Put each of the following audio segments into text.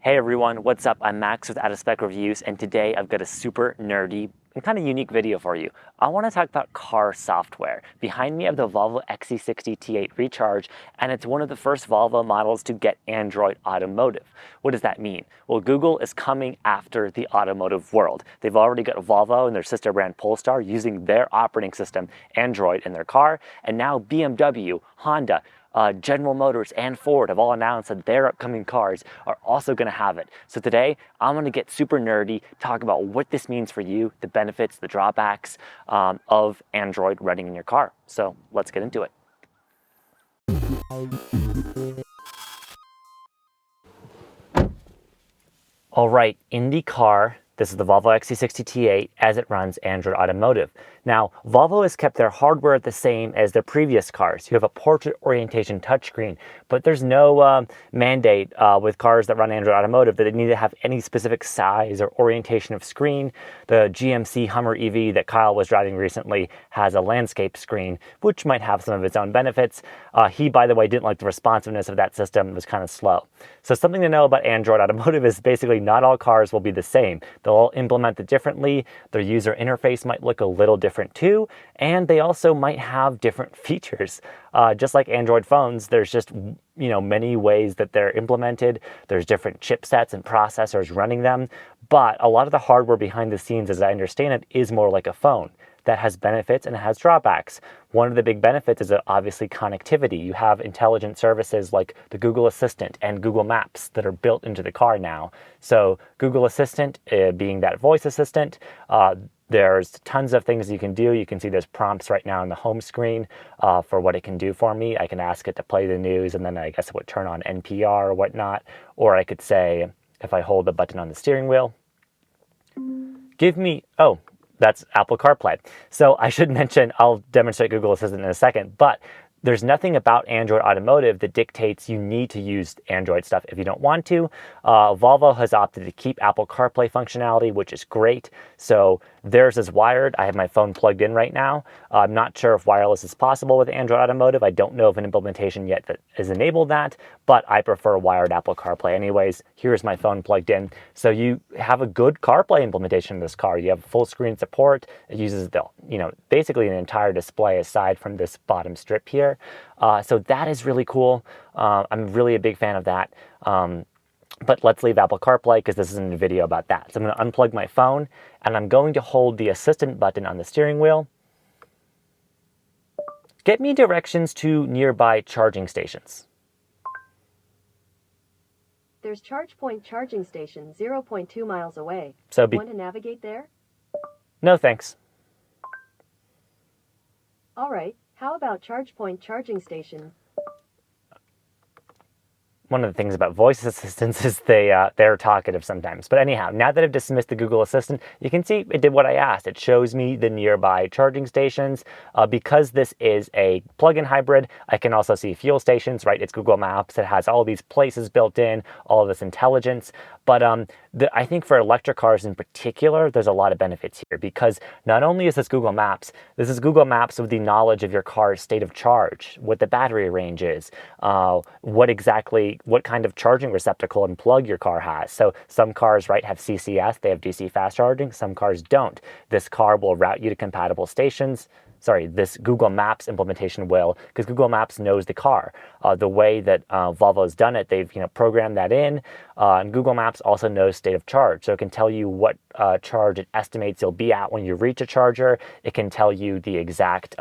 Hey everyone, what's up? I'm Max with Out of Spec Reviews, and today I've got a super nerdy and kind of unique video for you. I want to talk about car software. Behind me I have the Volvo XC60 T8 Recharge, and it's one of the first Volvo models to get Android Automotive. What does that mean? Well, Google is coming after the automotive world. They've already got Volvo and their sister brand Polestar using their operating system, Android, in their car, and now BMW, Honda, General Motors and Ford have all announced that their upcoming cars are also going to have it. So today, I'm going to get super nerdy, talk about what this means for you, the benefits, the drawbacks of Android running in your car. So let's get into it. All right, in the car, this is the Volvo XC60 T8 as it runs Android Automotive. Now, Volvo has kept their hardware the same as their previous cars. You have a portrait orientation touchscreen, but there's no mandate with cars that run Android Automotive that they need to have any specific size or orientation of screen. The GMC Hummer EV that Kyle was driving recently has a landscape screen, which might have some of its own benefits. He, by the way, didn't like the responsiveness of that system. It was kind of slow. So something to know about Android Automotive is basically not all cars will be the same. They'll all implement it differently. Their user interface might look a little different too, and they also might have different features. Just like Android phones, there's just many ways that they're implemented. There's different chipsets and processors running them, but a lot of the hardware behind the scenes, as I understand it, is more like a phone. That has benefits and it has drawbacks. One of the big benefits is obviously connectivity. You have intelligent services like the Google Assistant and Google Maps that are built into the car now. So Google Assistant being that voice assistant, there's tons of things you can do. You can see there's prompts right now on the home screen for what it can do for me. I can ask it to play the news, and then I guess it would turn on NPR or whatnot. Or I could say, if I hold the button on the steering wheel, give me, that's Apple Carplay. So I should mention, I'll demonstrate Google Assistant in a second, but there's nothing about Android Automotive that dictates you need to use Android stuff if you don't want to. Volvo has opted to keep Apple CarPlay functionality, which is great. So theirs is wired. I have my phone plugged in right now. I'm not sure if wireless is possible with Android Automotive. I don't know of an implementation yet that has enabled that, but I prefer wired Apple CarPlay anyways. Here's my phone plugged in. So you have a good CarPlay implementation in this car. You have full screen support. It uses basically an entire display aside from this bottom strip here. So that is really cool. I'm really a big fan of that. But let's leave Apple CarPlay because this isn't a video about that. So I'm going to unplug my phone and I'm going to hold the assistant button on the steering wheel. Get me directions to nearby charging stations. There's ChargePoint charging station 0.2 miles away. So Want to navigate there? No, thanks. All right. How about ChargePoint charging station? One of the things about voice assistants is they're talkative sometimes. But anyhow, now that I've dismissed the Google Assistant, you can see it did what I asked. It shows me the nearby charging stations. Because this is a plug-in hybrid, I can also see fuel stations, right? It's Google Maps. It has all these places built in, all of this intelligence. But I think for electric cars in particular, there's a lot of benefits here because not only is this Google Maps with the knowledge of your car's state of charge, what the battery range is, what kind of charging receptacle and plug your car has. So some cars, right, have CCS, they have DC fast charging. Some cars don't. This car will route you to compatible stations. This Google Maps implementation will, because Google Maps knows the car. The way that Volvo's done it, they've programmed that in, and Google Maps also knows state of charge. So it can tell you what charge it estimates you'll be at when you reach a charger. It can tell you the exact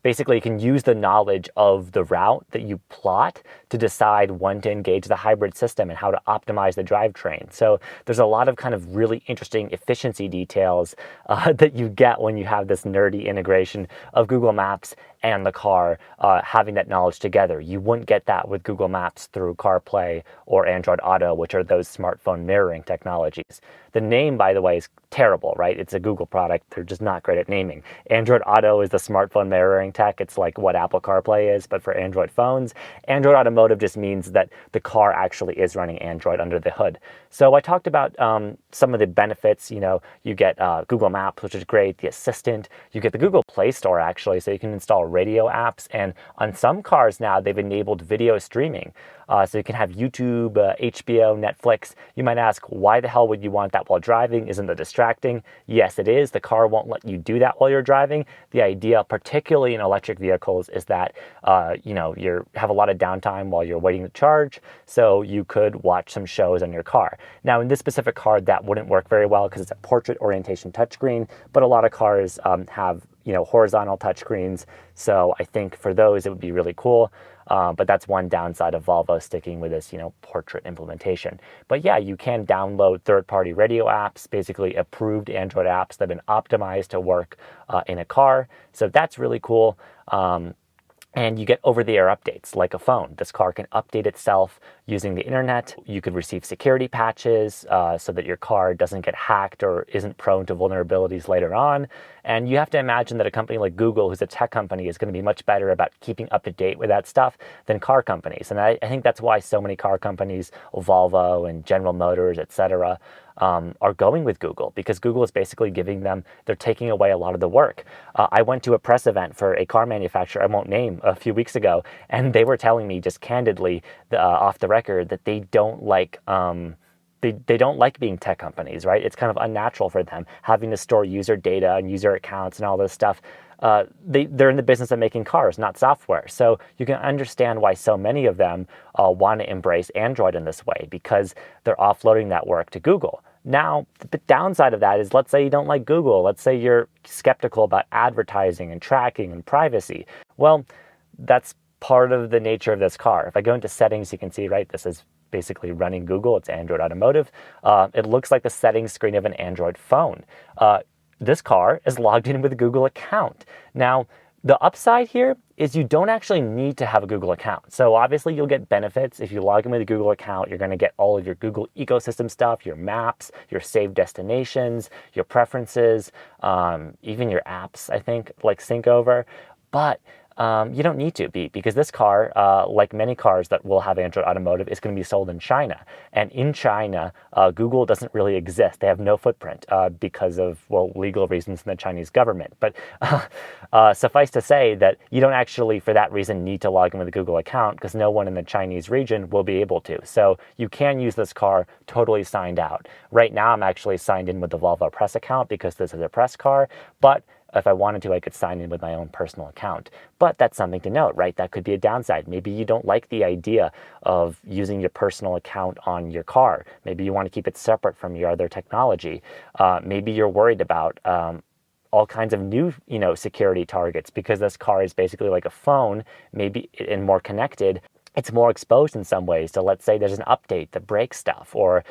basically you can use the knowledge of the route that you plot to decide when to engage the hybrid system and how to optimize the drivetrain. So there's a lot of kind of really interesting efficiency details that you get when you have this nerdy integration of Google Maps and the car having that knowledge together. You wouldn't get that with Google Maps through CarPlay or Android Auto, which are those smartphone mirroring technologies. The name, by the way, is terrible, right? It's a Google product. They're just not great at naming. Android Auto is the smartphone mirroring tech. It's like what Apple CarPlay is, but for Android phones. Android Automotive just means that the car actually is running Android under the hood. So I talked about some of the benefits. You get Google Maps, which is great, the Assistant. You get the Google Play Store, actually, so you can install radio apps. And on some cars now, they've enabled video streaming. So you can have YouTube, HBO, Netflix. You might ask, why the hell would you want that while driving? Isn't that distracting? Yes, it is. The car won't let you do that while you're driving. The idea, particularly in electric vehicles, is that you have a lot of downtime while you're waiting to charge, so you could watch some shows on your car. Now, in this specific car, that wouldn't work very well because it's a portrait orientation touchscreen, but a lot of cars have horizontal touchscreens, so I think for those it would be really cool. But that's one downside of Volvo sticking with this, portrait implementation. But yeah, you can download third-party radio apps, basically approved Android apps that have been optimized to work in a car. So that's really cool. And you get over-the-air updates like a phone. This car can update itself using the internet. You could receive security patches so that your car doesn't get hacked or isn't prone to vulnerabilities later on. And you have to imagine that a company like Google, who's a tech company, is going to be much better about keeping up to date with that stuff than car companies. And I think that's why so many car companies, Volvo and General Motors, etc., are going with Google, because Google is basically they're taking away a lot of the work. I went to a press event for a car manufacturer I won't name a few weeks ago, and they were telling me just candidly, off the record, that they don't like they don't like being tech companies, right? It's kind of unnatural for them having to store user data and user accounts and all this stuff. They're in the business of making cars, not software. So you can understand why so many of them want to embrace Android in this way, because they're offloading that work to Google. Now, the downside of that is, let's say you don't like Google. Let's say you're skeptical about advertising and tracking and privacy. Well, that's part of the nature of this car. If I go into settings, you can see, right, this is basically running Google. It's Android Automotive. It looks like the settings screen of an Android phone. This car is logged in with a Google account. Now, the upside here is you don't actually need to have a Google account. So obviously you'll get benefits. If you log in with a Google account, you're going to get all of your Google ecosystem stuff, your maps, your saved destinations, your preferences, even your apps, I think, like sync over. But you don't need to be, because this car, like many cars that will have Android Automotive, is going to be sold in China. And in China, Google doesn't really exist. They have no footprint because of, legal reasons in the Chinese government. But suffice to say that you don't actually, for that reason, need to log in with a Google account, because no one in the Chinese region will be able to. So you can use this car totally signed out. Right now, I'm actually signed in with the Volvo press account because this is a press car, but if I wanted to, I could sign in with my own personal account. But that's something to note, right? That could be a downside. Maybe you don't like the idea of using your personal account on your car. Maybe you want to keep it separate from your other technology. Maybe you're worried about all kinds of new, security targets, because this car is basically like a phone, maybe and more connected. It's more exposed in some ways. So let's say there's an update that breaks stuff, or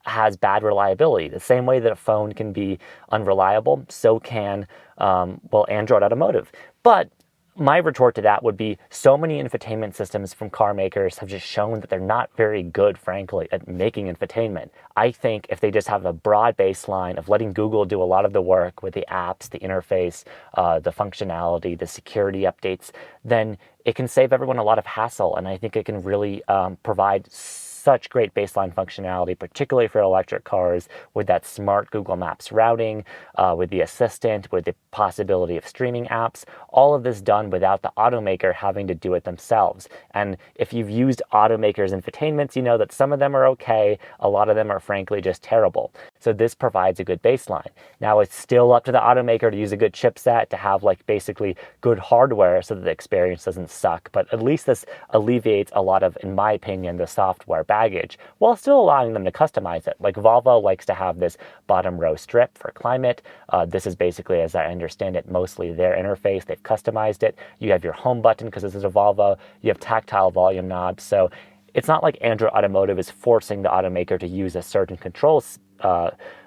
has bad reliability. The same way that a phone can be unreliable, so can, Android Automotive. But my retort to that would be, so many infotainment systems from car makers have just shown that they're not very good, frankly, at making infotainment. I think if they just have a broad baseline of letting Google do a lot of the work with the apps, the interface, the functionality, the security updates, then it can save everyone a lot of hassle. And I think it can really provide such great baseline functionality, particularly for electric cars, with that smart Google Maps routing, with the assistant, with the possibility of streaming apps, all of this done without the automaker having to do it themselves. And if you've used automakers' infotainments, you know that some of them are okay, a lot of them are frankly just terrible. So this provides a good baseline. Now, it's still up to the automaker to use a good chipset, to have basically good hardware so that the experience doesn't suck. But at least this alleviates a lot of, in my opinion, the software baggage, while still allowing them to customize it. Like Volvo likes to have this bottom row strip for climate. This is basically, as I understand it, mostly their interface. They've customized it. You have your home button because this is a Volvo. You have tactile volume knobs. So it's not like Android Automotive is forcing the automaker to use a certain controls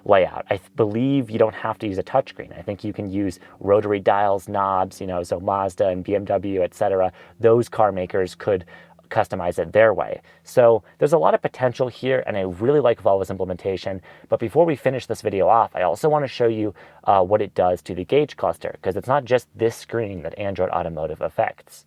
layout. I believe you don't have to use a touchscreen. I think you can use rotary dials, knobs, so Mazda and BMW, etc. Those car makers could customize it their way. So there's a lot of potential here, and I really like Volvo's implementation. But before we finish this video off, I also want to show you what it does to the gauge cluster, because it's not just this screen that Android Automotive affects.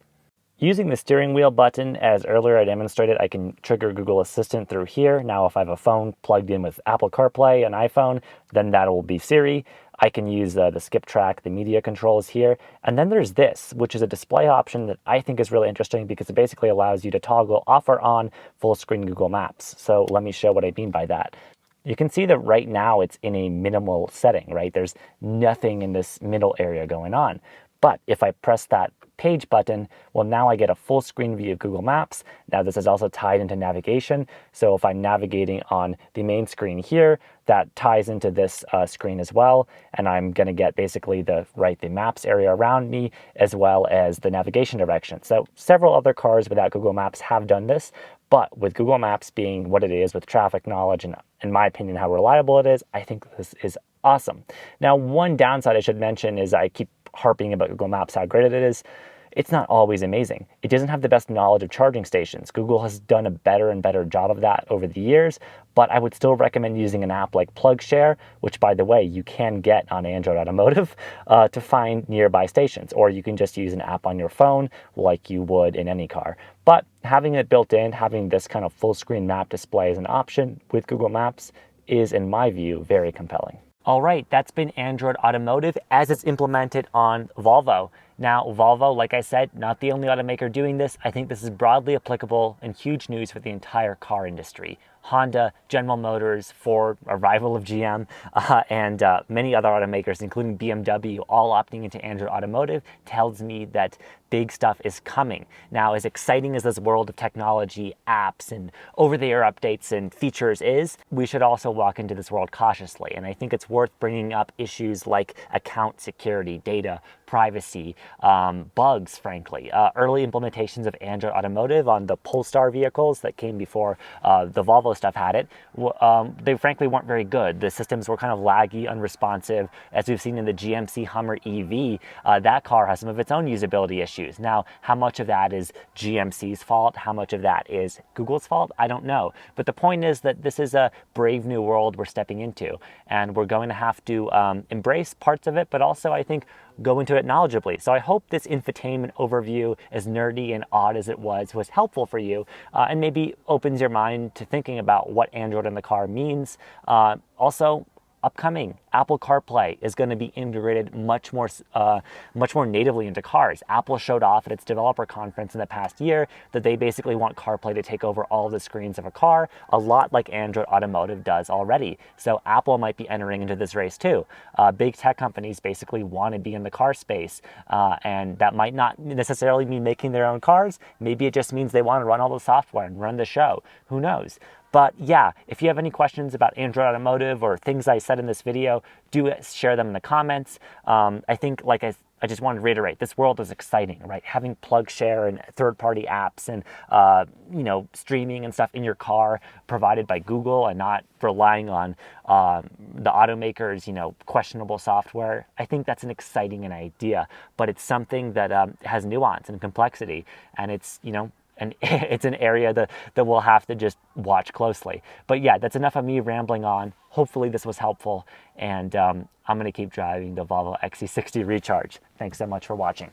Using the steering wheel button, as earlier I demonstrated, I can trigger Google Assistant through here. Now, if I have a phone plugged in with Apple Carplay, an iPhone, then that will be Siri. I can use the skip track, the media controls here. And then there's this, which is a display option that I think is really interesting because it basically allows you to toggle off or on full screen Google Maps. So let me show what I mean by that. You can see that right now it's in a minimal setting, right? There's nothing in this middle area going on. But if I press that page button, well, now I get a full screen view of Google Maps. Now this is also tied into navigation. So if I'm navigating on the main screen here, that ties into this screen as well. And I'm gonna get basically the maps area around me as well as the navigation direction. So several other cars without Google Maps have done this, but with Google Maps being what it is with traffic knowledge and in my opinion, how reliable it is, I think this is awesome. Now, one downside I should mention is I keep harping about Google Maps, how great it is. It's not always amazing. It doesn't have the best knowledge of charging stations. Google has done a better and better job of that over the years, but I would still recommend using an app like PlugShare, which by the way, you can get on Android Automotive to find nearby stations, or you can just use an app on your phone like you would in any car. But having it built in, having this kind of full screen map display as an option with Google Maps is, in my view, very compelling. All right, that's been Android Automotive as it's implemented on Volvo. Now, Volvo, like I said, not the only automaker doing this. I think this is broadly applicable and huge news for the entire car industry. Honda, General Motors, Ford, a rival of GM, and many other automakers, including BMW, all opting into Android Automotive, tells me that big stuff is coming. Now, as exciting as this world of technology, apps, and over-the-air updates and features is, we should also walk into this world cautiously. And I think it's worth bringing up issues like account security, data, privacy, bugs, frankly. Early implementations of Android Automotive on the Polestar vehicles that came before the Volvo stuff had it, they frankly weren't very good. The systems were kind of laggy, unresponsive. As we've seen in the GMC Hummer EV, that car has some of its own usability issues. Now, how much of that is GMC's fault? How much of that is Google's fault? I don't know. But the point is that this is a brave new world we're stepping into, and we're going to have to embrace parts of it, but also, I think, go into it knowledgeably. So I hope this infotainment overview, as nerdy and odd as it was helpful for you and maybe opens your mind to thinking about what Android in the car means. Also, upcoming Apple Carplay is going to be integrated much more natively into cars. Apple showed off at its developer conference in the past year that they basically want CarPlay to take over all the screens of a car, a lot like Android Automotive does already. So Apple might be entering into this race too. Big tech companies basically want to be in the car space, and that might not necessarily mean making their own cars. Maybe it just means they want to run all the software and run the show. Who knows? But yeah, if you have any questions about Android Automotive or things I said in this video, do share them in the comments. I think, like I just wanted to reiterate, this world is exciting, right? Having PlugShare and third-party apps and streaming and stuff in your car provided by Google and not relying on the automakers, questionable software. I think that's an exciting idea, but it's something that has nuance and complexity, and it's and it's an area that we'll have to just watch closely. But yeah, that's enough of me rambling on. Hopefully this was helpful, and I'm going to keep driving the Volvo XC60 Recharge. Thanks so much for watching.